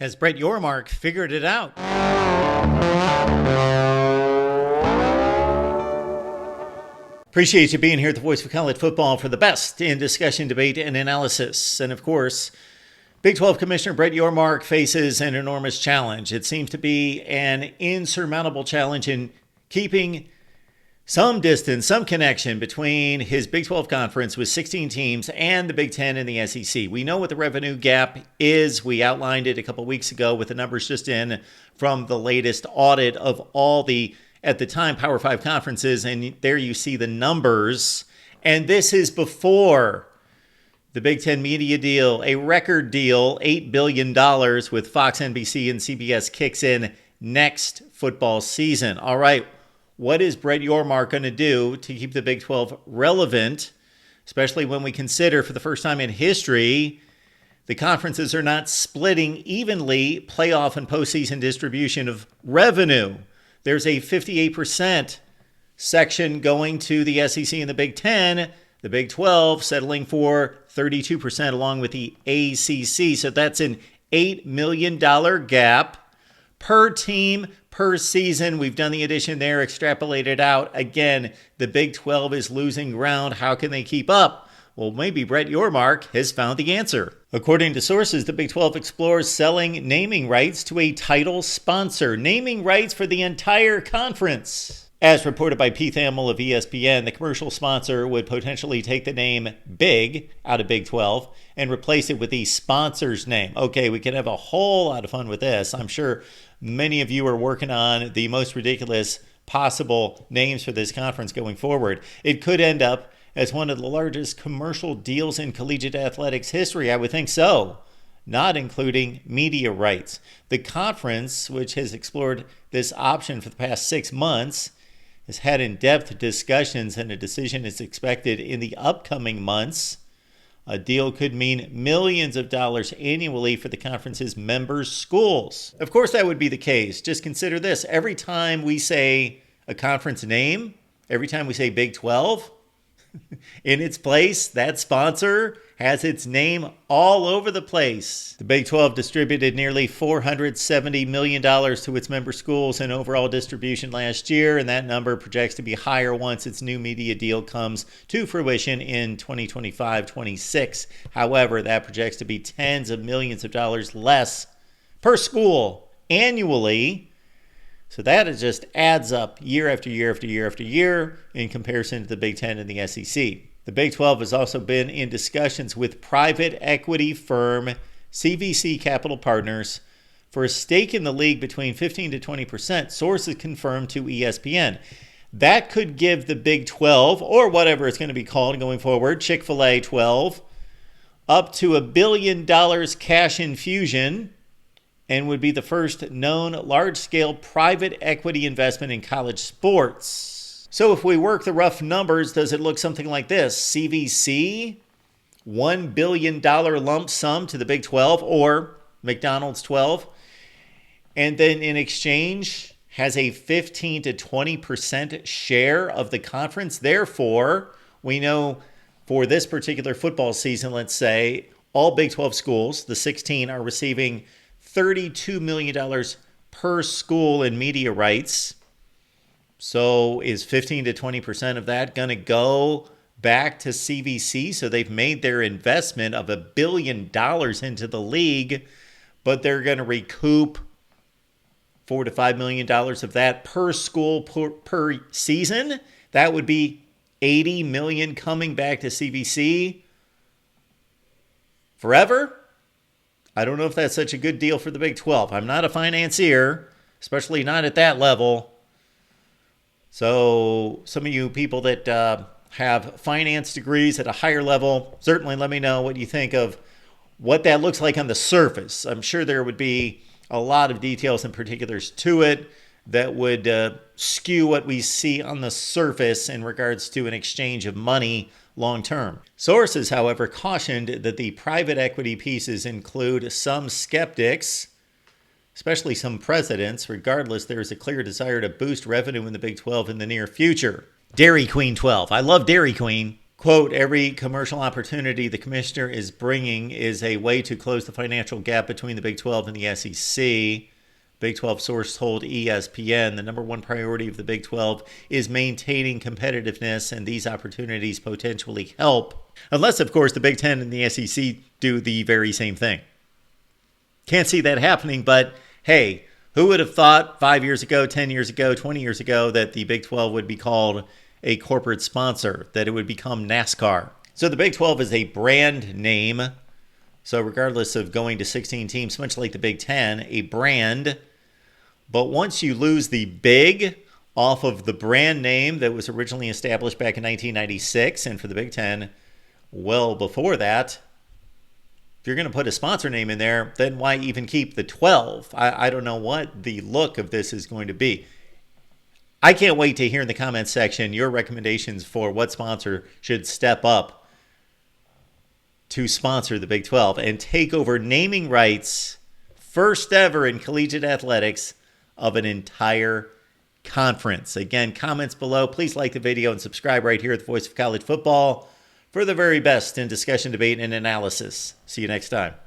Has Brett Yormark figured it out? Appreciate you being here at the Voice of College Football for the best in discussion, debate, and analysis. And of course, Big 12 Commissioner Brett Yormark faces an enormous challenge. It seems to be an insurmountable challenge in keeping some distance, some connection between his Big 12 conference with 16 teams and the Big 10 and the SEC. We know what the revenue gap is. We outlined it a couple weeks ago with the numbers just in from the latest audit of all the, at the time, Power 5 conferences. And there you see the numbers. And this is before the Big 10 media deal, a record deal, $8 billion with Fox, NBC, and CBS kicks in next football season. All right. What is Brett Yormark going to do to keep the Big 12 relevant, especially when we consider for the first time in history, the conferences are not splitting evenly playoff and postseason distribution of revenue. There's a 58% section going to the SEC and the Big 10, the Big 12 settling for 32% along with the ACC. So that's an $8 million gap per team, per season. We've done the addition there, extrapolated out. Again, the Big 12 is losing ground. How can they keep up? Well, maybe Brett Yormark has found the answer. According to sources, the Big 12 explores selling naming rights to a title sponsor. Naming rights for the entire conference. As reported by Pete Thamel of ESPN, the commercial sponsor would potentially take the name Big out of Big 12 and replace it with the sponsor's name. Okay, we can have a whole lot of fun with this. I'm sure many of you are working on the most ridiculous possible names for this conference going forward. It could end up as one of the largest commercial deals in collegiate athletics history. I would think so, not including media rights. The conference, which has explored this option for the past 6 months, has had in-depth discussions, and a decision is expected in the upcoming months. A deal could mean millions of dollars annually for the conference's members' schools. Of course, that would be the case. Just consider this. Every time we say a conference name, every time we say Big 12, in its place, that sponsor has its name all over the place. The Big 12 distributed nearly $470 million to its member schools in overall distribution last year, and that number projects to be higher once its new media deal comes to fruition in 2025-26. However, that projects to be tens of millions of dollars less per school annually. So that just adds up year after year after year after year in comparison to the Big 10 and the SEC. The Big 12 has also been in discussions with private equity firm CVC Capital Partners for a stake in the league between 15 to 20%, sources confirmed to ESPN. That could give the Big 12, or whatever it's going to be called going forward, Chick-fil-A 12, up to $1 billion cash infusion, and would be the first known large-scale private equity investment in college sports. So if we work the rough numbers, does it look something like this? CVC, $1 billion lump sum to the Big 12 or McDonald's 12, and then in exchange has a 15 to 20% share of the conference. Therefore, we know for this particular football season, let's say, all Big 12 schools, the 16, are receiving $32 million per school in media rights. So is 15 to 20% of that going to go back to CVC? So they've made their investment of $1 billion into the league, but they're going to recoup $4 to $5 million of that per school per season. That would be $80 million coming back to CVC forever. I don't know if that's such a good deal for the Big 12. I'm not a financier, especially not at that level. So some of you people that have finance degrees at a higher level, certainly let me know what you think of what that looks like on the surface. I'm sure there would be a lot of details and particulars to it that would skew what we see on the surface in regards to an exchange of money long term. Sources, however, cautioned that the private equity pieces include some skeptics, especially some presidents. Regardless, there is a clear desire to boost revenue in the Big 12 in the near future. Dairy Queen 12. I love Dairy Queen. Quote, every commercial opportunity the commissioner is bringing is a way to close the financial gap between the Big 12 and the SEC. Big 12 source told ESPN the number one priority of the Big 12 is maintaining competitiveness, and these opportunities potentially help. Unless, of course, the Big 10 and the SEC do the very same thing. Can't see that happening, but hey, who would have thought 5 years ago, 10 years ago, 20 years ago that the Big 12 would be called a corporate sponsor, that it would become NASCAR? So the Big 12 is a brand name. So regardless of going to 16 teams, much like the Big 10, a brand. But once you lose the big off of the brand name that was originally established back in 1996, and for the Big 10, well before that, if you're going to put a sponsor name in there, then why even keep the 12? I don't know what the look of this is going to be. I can't wait to hear in the comments section your recommendations for what sponsor should step up to sponsor the Big 12 and take over naming rights, first ever in collegiate athletics, of an entire conference. Again, comments below. Please like the video and subscribe right here at the Voice of College Football for the very best in discussion, debate, and analysis. See you next time.